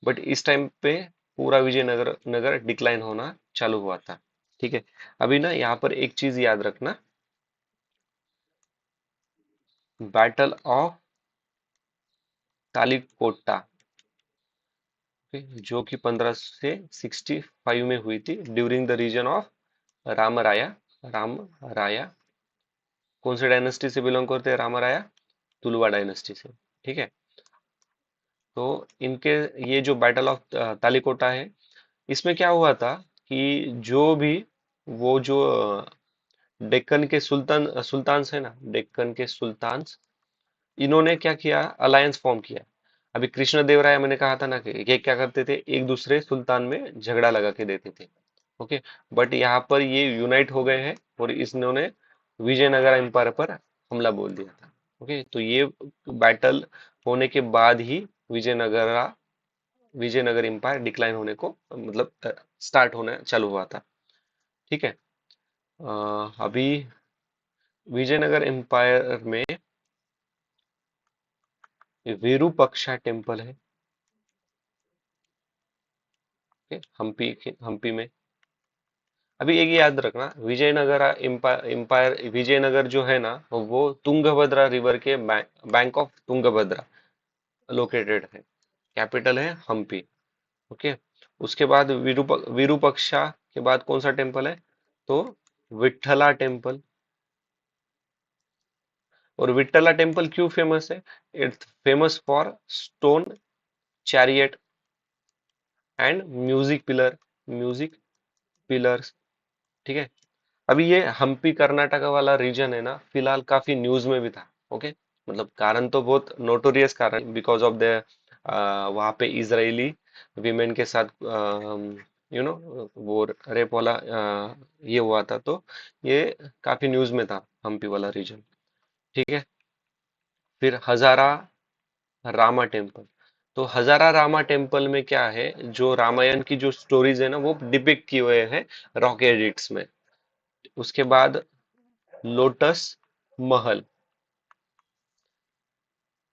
S1: बट इस टाइम पे पूरा विजयनगर नगर डिक्लाइन होना चालू हुआ था। ठीक है। अभी ना यहाँ पर एक चीज याद रखना, बैटल ऑफ तालिकोटा, जो कि 1565 में हुई थी during the reason of Ramaraya. Rama Raya कौन से डायनेस्टी से बिलोंग करते हैं? रामराया तुलवा डायनेस्टी से। ठीक है। तो इनके ये जो बैटल ऑफ तालिकोटा है, इसमें क्या हुआ था कि जो भी वो जो डेक्कन के सुल्तान है ना, डेक्कन के सुल्तान, इन्होंने क्या किया? अलायंस फॉर्म किया। अभी कृष्णदेवराय मैंने कहा था ना कि ये क्या करते थे, एक दूसरे सुल्तान में झगड़ा लगा के देते थे। ओके। बट यहाँ पर ये यूनाइट हो गए हैं और इन्होंने विजयनगर एम्पायर पर हमला बोल दिया था। ओके। तो ये बैटल होने के बाद ही विजयनगर विजयनगर एम्पायर डिक्लाइन होने को मतलब स्टार्ट होना चालू हुआ था। ठीक है। अभी विजयनगर एम्पायर में विरूपक्षा टेम्पल है। ओके। हम्पी में। अभी एक याद रखना, विजयनगर एम्पायर विजयनगर जो है ना, वो तुंगभद्रा रिवर के बैंक ऑफ तुंगभद्रा लोकेटेड है। कैपिटल है हम्पी। ओके। उसके बाद विरूपक्षा के बाद कौन सा टेम्पल है? तो विठला टेम्पल। और विठला टेम्पल क्यों फेमस है? It's famous for stone chariot and music pillars. ठीक है। अभी ये हम्पी कर्नाटका वाला रीजन है ना, फिलहाल काफी न्यूज में भी था। ओके। मतलब कारण तो बहुत नोटोरियस कारण, बिकॉज ऑफ द वहाँ पे इजरायली विमेन के साथ वो रेप वाला ये हुआ था, तो ये काफी न्यूज में था हम्पी वाला रीजन। ठीक है। फिर हजारा रामा टेम्पल। तो हजारा रामा टेम्पल में क्या है, जो रामायण की जो स्टोरीज है ना, वो डिपिक्ट किए हुए हैं रॉक एडिट्स में। उसके बाद लोटस महल।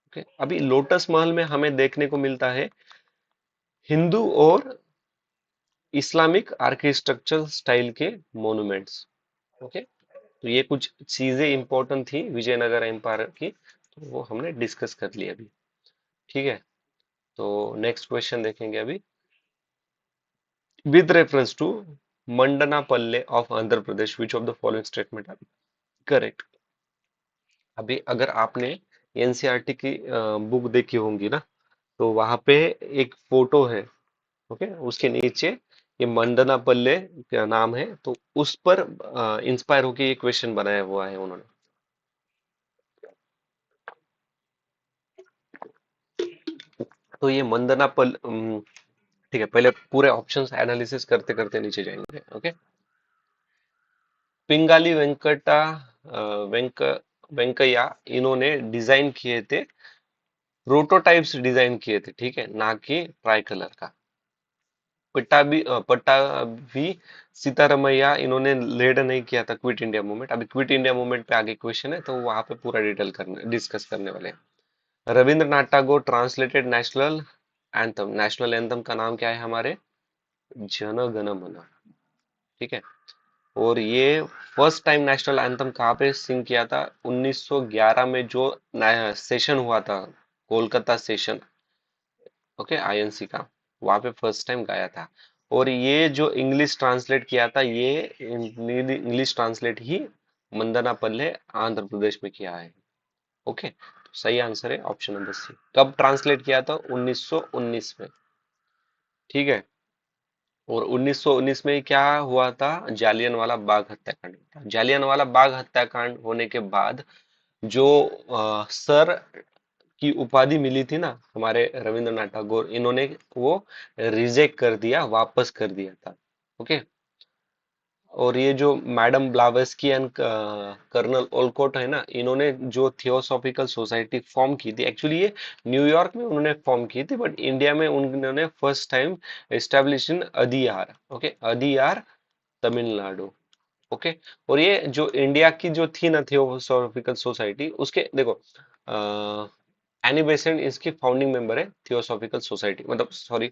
S1: ओके। अभी लोटस महल में हमें देखने को मिलता है हिंदू और इस्लामिक आर्किटेक्चरल स्टाइल के मॉन्यूमेंट्स। ओके। तो ये कुछ चीजें इंपॉर्टेंट थी विजयनगर एम्पायर की, तो वो हमने डिस्कस कर ली अभी। ठीक है। तो नेक्स्ट क्वेश्चन देखेंगे अभी। With reference to Madanapalle of Andhra Pradesh which of the following statement are correct? अभी अगर आपने एनसीईआरटी की बुक देखी होंगी ना, तो वहां पे एक फोटो है। ओके। उसके नीचे ये मंडना पल्ले क्या नाम है, तो उस पर इंस्पायर होके ये क्वेश्चन बनाया हुआ है उन्होंने। तो ये मंदना पल ठीक है, पहले पूरे ऑप्शंस एनालिसिस करते करते नीचे जाएंगे। ओके। पिंगाली वेंकटा वेंकैया इन्होंने डिजाइन किए थे प्रोटोटाइप्स डिजाइन किए थे, ठीक है, ना कि ट्राई कलर का। पट्टाभी सीतारमैया इन्होंने लीड नहीं किया था क्विट इंडिया मूवमेंट। अभी क्विट इंडिया मूवमेंट पे आगे क्वेश्चन है, तो वहां पे पूरा डिटेल करने डिस्कस करने वाले हैं। Rabindranath Tagore translated national anthem, national anthem का नाम क्या है हमारे? जन गण मन, ठीक है। और ये फर्स्ट टाइम नेशनल एंथम कहाँ पे सिंग किया था? 1911 में जो सेशन हुआ था, कोलकाता सेशन, ओके, आईएनसी का, वहां पे फर्स्ट टाइम गाया था। और ये जो इंग्लिश ट्रांसलेट किया था, ये इंग्लिश ट्रांसलेट ही मंदना पल्ले आंध्र प्रदेश में किया है। ओके, तो सही आंसर है ऑप्शन नंबर सी। कब ट्रांसलेट किया था? 1919 में, ठीक है। और 1919 में क्या हुआ था? जालियनवाला बाग हत्याकांड हुआ था। जालियनवाला बाग हत्याकांड होने के बाद जो सर की उपाधि मिली थी ना हमारे रविंद्रनाथ टैगोर, इन्होंने वो रिजेक्ट कर दिया, वापस कर दिया था। ओके। और ये जो मैडम ब्लावेस्की एंड कर्नल ओलकोट है ना, इन्होंने जो थियोसॉफिकल सोसाइटी फॉर्म की थी, एक्चुअली ये न्यूयॉर्क में उन्होंने फॉर्म की थी, बट इंडिया में उन्होंने first time establish in Adyar, okay, Adyar, Tamil Nadu. Okay. और ये जो इंडिया की जो थी ना थियोसॉफिकल सोसाइटी, उसके देखो, एनी बेसेंट इसकी फाउंडिंग मेंबर है थियोसॉफिकल सोसाइटी, मतलब सॉरी,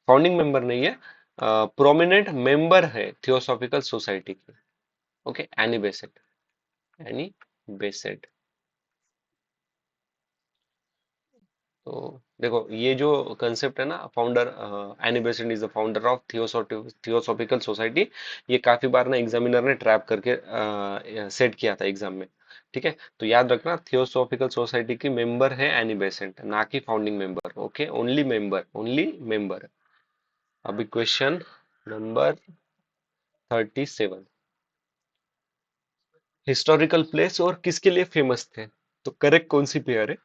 S1: फाउंडिंग मेंबर नहीं है, प्रोमिनेंट मेंबर है थियोसॉफिकल सोसाइटी की। Okay, Annie Besant, Annie Besant. तो देखो, ये जो कंसेप्ट है ना, founder, Annie Besant is the founder of theosophical society, ये काफी बार ना एग्जामिनर ने ट्रैप करके सेट किया था एग्जाम में, ठीक है। तो याद रखना, थियोसॉफिकल सोसाइटी की मेंबर है एनी बेसेंट, ना कि founding member. Okay, only member, only member. अभी क्वेश्चन नंबर 37, हिस्टोरिकल प्लेस और किसके लिए फेमस थे? तो करेक्ट कौन सी पेयर है?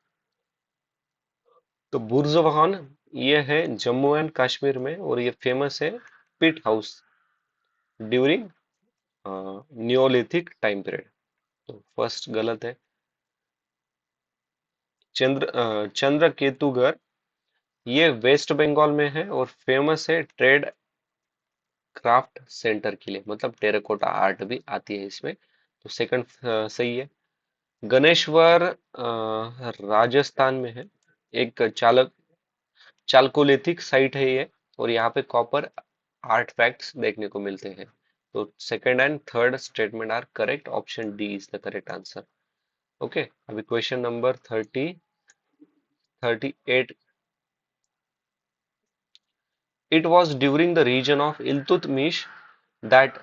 S1: तो बुर्जवान, ये है जम्मू एंड कश्मीर में, और ये फेमस है pit house during neolithic time period. तो फर्स्ट गलत है। चंद्र केतुगर, ये वेस्ट बंगाल में है और फेमस है ट्रेड क्राफ्ट सेंटर के लिए, मतलब टेराकोटा आर्ट भी आती है इसमें। तो सेकंड सही है। गणेश्वर राजस्थान में है, एक चालकोलिथिक साइट है ये, और यहाँ पे कॉपर आर्टिफैक्ट्स देखने को मिलते हैं। तो second and third statement are correct, option D is the correct answer. Okay, अभी question number 38। It was during the reason of Iltutmish that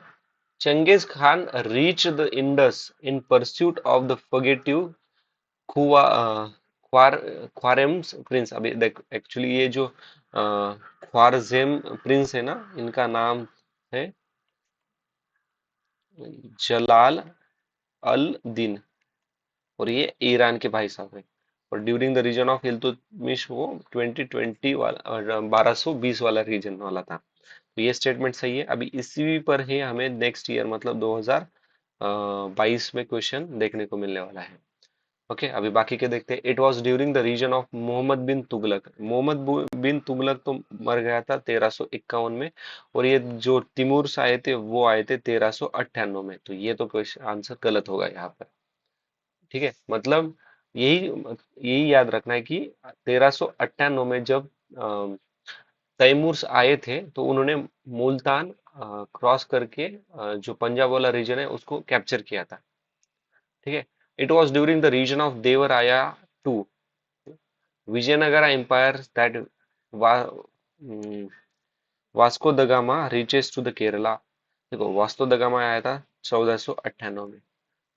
S1: Genghis Khan reached the Indus in pursuit of the fugitive खुआ ख्वार ख्वारेम्स Prince. अभी देख, actually ये जो ख्वारजेम Prince है ना, इनका नाम है जलाल अल दिन, और ये ईरान के भाई साहब हैं। और during the reason of Iltutmish, वो 2020 वाला, 1220 वाला रीजन वाला था। तो ये स्टेटमेंट सही है। अभी इसी पर ही हमें नेक्स्ट ईयर, मतलब 2022 में क्वेश्चन देखने को मिलने वाला है। ओके, अभी बाकी के देखते हैं। It was during the reason of Mohammad bin Tughlaq. Bin Tughlaq तो मर गया था 1351 में, और ये जो तिमूर से आए थे, वो आए थे 1398 में। तो ये तो क्वेश्चन आंसर गलत होगा यहाँ पर, ठीक है। मतलब यही यही याद रखना है कि 1398 में जब तैमूर आए थे, तो उन्होंने मुल्तान क्रॉस करके जो पंजाब वाला रीजन है उसको कैप्चर किया था, ठीक है। It was during the reason of Devaraya two Vijayanagara empire that वा Vasco da Gama reaches to the Kerala. देखो, वास्को द गामा आया था 1498 में।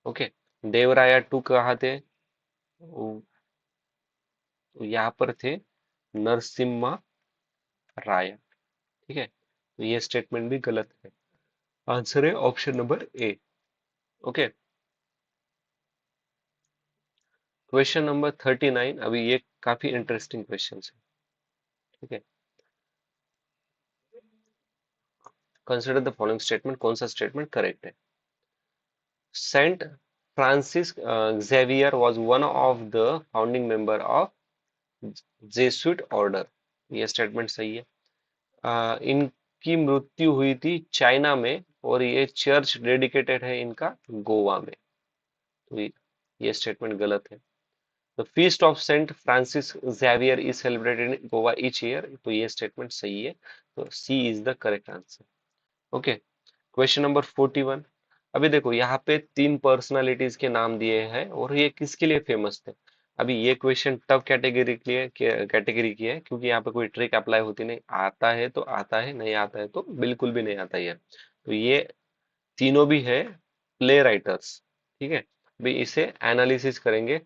S1: ओके, देवराया टू कहाँ थे? वो यहाँ पर थे नरसिम्हा राय, ठीक है। तो ये स्टेटमेंट भी गलत है। आंसर है option number A. Okay, question number 39। अभी ये काफी इंटरेस्टिंग क्वेश्चन है, ठीक है। कंसिडर द फॉलोइंग स्टेटमेंट, कौन सा स्टेटमेंट करेक्ट है? Saint Francis Xavier was one of the founding member of Jesuit order. ये स्टेटमेंट सही है। इनकी मृत्यु हुई थी चाइना में और ये चर्च डेडिकेटेड है इनका गोवा में। तो ये स्टेटमेंट गलत है। The feast of Saint Francis Xavier is celebrated in Goa each year. तो ये स्टेटमेंट सही है। तो C is the correct answer. Okay, question number 41। अभी देखो यहाँ पे तीन पर्सनालिटीज के नाम दिए हैं और ये किसके लिए फेमस थे। अभी ये क्वेश्चन टफ कैटेगरी के लिए कैटेगरी की है, क्योंकि यहाँ पे कोई ट्रिक अप्लाई होती नहीं। आता है तो आता है, नहीं आता है तो बिल्कुल भी नहीं आता है। तो ये तीनों भी है प्ले राइटर्स। ठीक है, अभी इसे एनालिसिस करेंगे।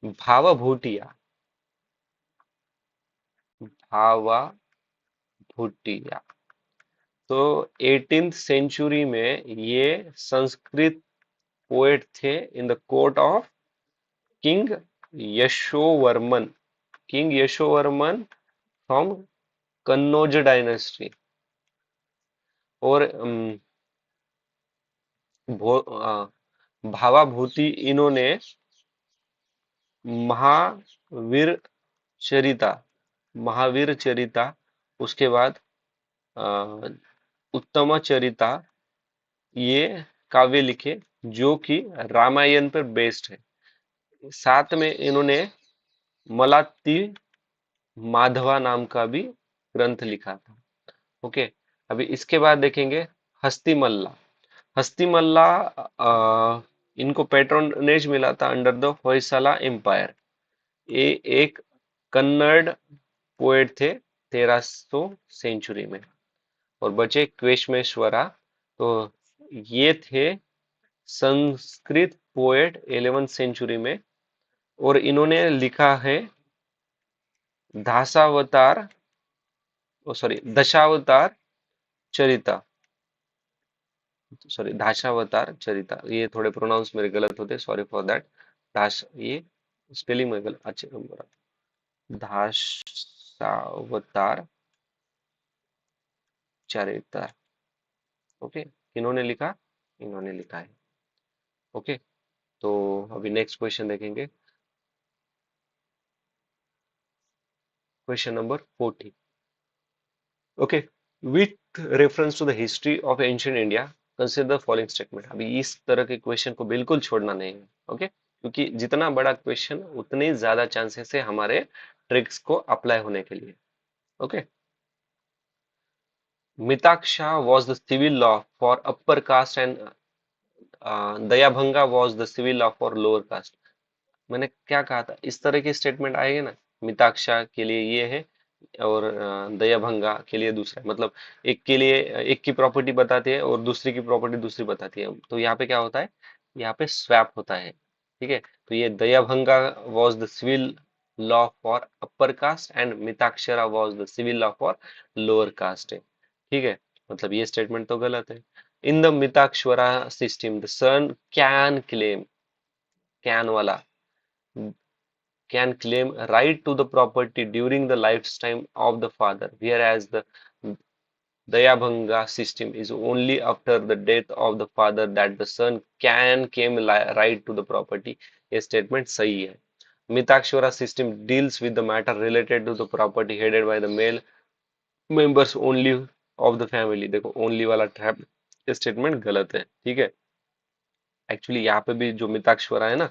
S1: भावा भूटिया, भावा भूटिया। तो 18th सेंचुरी में ये संस्कृत पोएट थे in the court of king Yashovarman. King Yashovarman from Kannauj dynasty. और भावाभूति इन्होंने महावीर चरिता, महावीर चरिता, उसके बाद अ, उत्तम चरिता, ये काव्य लिखे जो कि रामायण पर बेस्ड है। साथ में इन्होंने मलाती माधवा नाम का भी ग्रंथ लिखा था। ओके, अभी इसके बाद देखेंगे हस्तिमल्ला। हस्तिमल्ला इनको पेट्रोनेज मिला था अंडर द होयसला एम्पायर। ये एक कन्नड़ पोएट थे 1300 सेंचुरी में। और बचे क्वेश्मेश्वरा। तो ये थे संस्कृत पोएट 11th सेंचुरी में और इन्होंने लिखा है दासावतार, सॉरी दशावतार चरिता, सॉरी दाशावतार चरिता। ये थोड़े प्रोनाउंस मेरे गलत होते, सॉरी फॉर दैट। दाश, ये स्पेलिंग में गलत, अच्छे दाशावतार चरिता। ओके, किन्होंने लिखा, इन्होंने लिखा है। ओके, तो अभी नेक्स्ट क्वेश्चन देखेंगे। Question number 40। Okay, with reference to the history of ancient India consider the following statement. अभी इस तरह के क्वेश्चन को बिल्कुल छोड़ना नहीं है। ओके, क्योंकि जितना बड़ा क्वेश्चन उतने ही ज्यादा चांसेस है हमारे ट्रिक्स को अप्लाई होने के लिए। Okay, Mitakshara was the civil law for upper caste and दयाभंगा was the civil law for lower caste। मैंने क्या कहा था, इस तरह की स्टेटमेंट आएगी ना, मिताक्षा के लिए ये है और दयाभंगा के लिए दूसरा है। मतलब एक के लिए एक की प्रॉपर्टी बताती है और दूसरी की प्रॉपर्टी दूसरी बताती है। तो यहाँ पे क्या होता है, यहाँ पे स्वैप होता है। ठीक है, तो ये Dayabhaga was the civil law for upper caste and Mitakshara was the civil law for lower caste है। ठीक है, मतलब ये स्टेटमेंट तो गलत है। In the Mitakshara system the son can claim, can वाला can claim right to the property during the lifetime of the father, whereas the Dayabhanga system is only after the death of the father that the son can claim right to the property। ये statement सही है। Mitakshvara system deals with the matter related to the property headed by the male members only of the family। देखो only वाला trap statement गलत है। ठीक है, actually यहाँ पे भी जो मिताक्षरा है ना,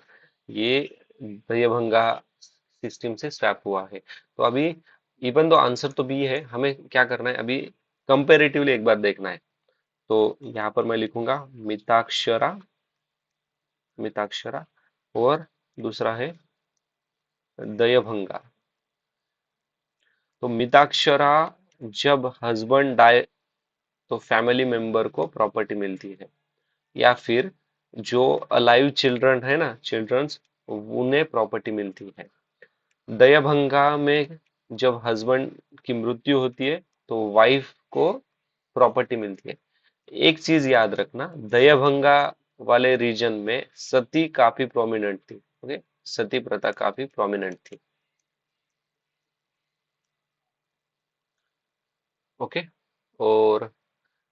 S1: ये दयभंगा सिस्टम से स्वैप हुआ है। तो अभी इवन दो आंसर तो बी है, हमें क्या करना है अभी, कंपेरेटिवली एक बार देखना है। तो यहाँ पर मैं लिखूंगा मिताक्षरा, मिताक्षरा, और दूसरा है दयभंगा। तो मिताक्षरा, जब हस्बैंड डाई तो फैमिली मेंबर को प्रॉपर्टी मिलती है, या फिर जो अलाइव चिल्ड्रन है ना, चिल्ड्रंस, उन्हें प्रॉपर्टी मिलती है। दयाभंगा में जब हस्बैंड की मृत्यु होती है तो वाइफ को प्रॉपर्टी मिलती है। एक चीज याद रखना, दयाभंगा वाले रीजन में सती काफी प्रोमिनेंट थी। ओके, सती प्रथा काफी प्रोमिनेंट थी। ओके, और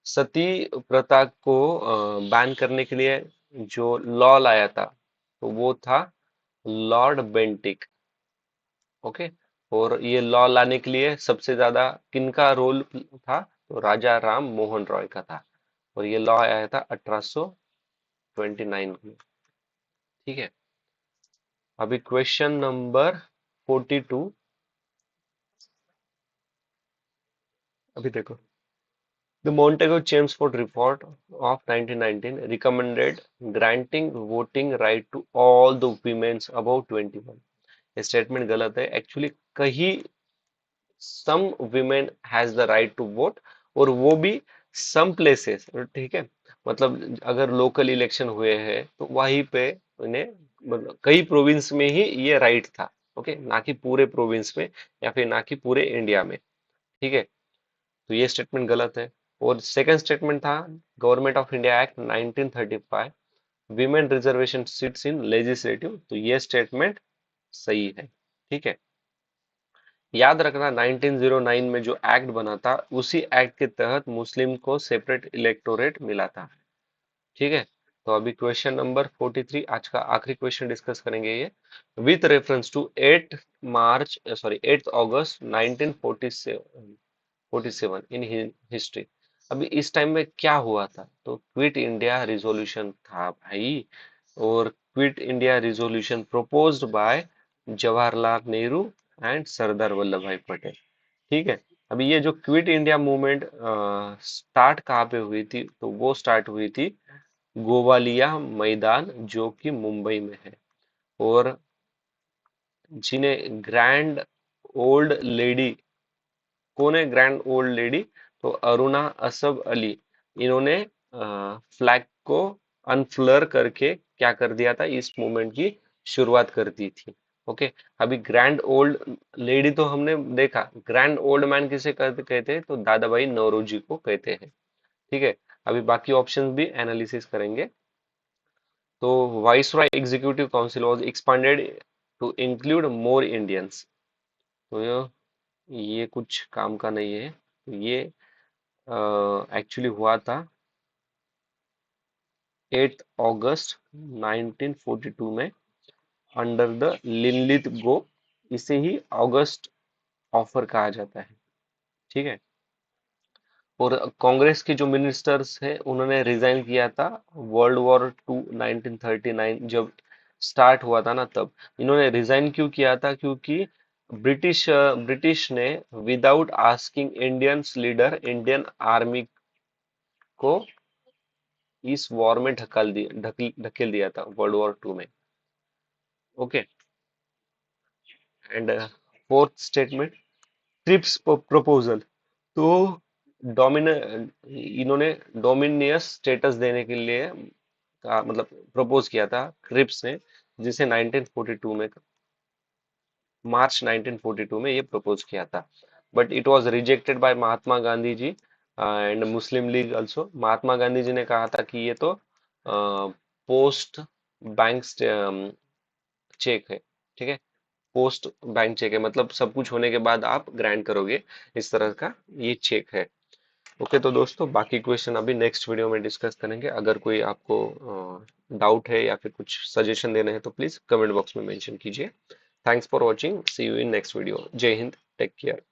S1: सती प्रथा को बैन करने के लिए जो लॉ लाया था, तो वो था लॉर्ड बेंटिक। ओके। और ये लॉ लाने के लिए सबसे ज्यादा किनका रोल था? तो राजा राम मोहन रॉय का था। और ये लॉ आया था 1829 में। ठीक है। अभी क्वेश्चन नंबर 42। अभी देखो, the Montague Chelmsford report of 1919 recommended granting voting right to all the women above 21। ये स्टेटमेंट गलत है एक्चुअली। कहीं सम women has the right to vote, और वो भी some places, ठीक है। मतलब अगर लोकल इलेक्शन हुए हैं तो वहीं पे उन्हें, मतलब कई प्रोविंस में ही ये राइट था। ओके, ना कि पूरे प्रोविंस में या फिर ना कि पूरे इंडिया में। ठीक है। तो ये स्टेटमेंट गलत है। और सेकंड स्टेटमेंट था government of India act 1935, women reservation seats in legislative. तो ये स्टेटमेंट सही है। ठीक है। याद रखना 1909 में जो एक्ट बना था, उसी एक्ट के तहत मुस्लिम को सेपरेट इलेक्टोरेट मिला था। ठीक है। तो अभी क्वेश्चन नंबर 43, आज का आखिरी क्वेश्चन डिस्कस करेंगे ये। With reference to 8 August 1947, 47 in history. अभी इस टाइम में क्या हुआ था? तो क्विट इंडिया रिजोल्यूशन था भाई। और Quit India resolution proposed by Jawaharlal Nehru and Sardar Vallabhbhai Patel. ठीक है। अभी ये जो क्विट इंडिया मूवमेंट स्टार्ट कहाँ पे हुई थी? तो वो स्टार्ट हुई थी गोवालिया मैदान, जो कि मुंबई में है। और जिन्हें ग्रैंड ओल्ड लेडी, कौन है ग्रैंड ओल्ड लेडी? तो अरुणा असफ अली। इन्होंने फ्लैग को अनफ्लर करके क्या कर दिया था, इस मूवमेंट की शुरुआत कर दी थी। ओके। अभी ग्रैंड ओल्ड लेडी तो हमने देखा, ग्रैंड ओल्ड मैन किसे कहते हैं? तो दादा भाई नौरोजी को कहते हैं। ठीक है। अभी बाकी ऑप्शंस भी एनालिसिस करेंगे। तो viceroy executive council was expanded to include more Indians. तो ये कुछ काम का नहीं है। तो ये एक्चुअली हुआ था 8 अगस्त 1942 में, अंडर द लिनलित गो। इसे ही अगस्त ऑफर कहा जाता है। ठीक है। और कांग्रेस के जो मिनिस्टर्स हैं उन्होंने रिजाइन किया था वर्ल्ड वॉर 2 1939 जब स्टार्ट हुआ था ना, तब। इन्होंने रिजाइन क्यों किया था? क्योंकि ब्रिटिश ने without asking Indians leader Indian army को इस वॉर में ढकेल दिया था वर्ल्ड वॉर 2 में। Okay. And fourth statement, trips proposal. तो डोमिन इन्होंने डोमिनियस स्टेटस देने के लिए का मतलब प्रपोज किया था क्रिप्स ने, जिसे 1942 में, मार्च 1942 में ये प्रपोज किया था। But it was rejected by Mahatma Gandhi ji and Muslim League also. Mahatma Gandhi ji ने कहा था कि ये तो पोस्ट बैंक चेक है। ठीक है। पोस्ट बैंक चेक है, मतलब सब कुछ होने के बाद आप ग्रांट करोगे, इस तरह का ये चेक है। ओके। तो दोस्तों, बाकी क्वेश्चन अभी नेक्स्ट वीडियो में डिस्कस करेंगे। अगर कोई आपको डाउट है या फिर कुछ सजेशन देने हैं तो प्लीज कमेंट बॉक्स में मेंशन कीजिए। Thanks for watching, see you in next video. जय हिंद, टेक केयर।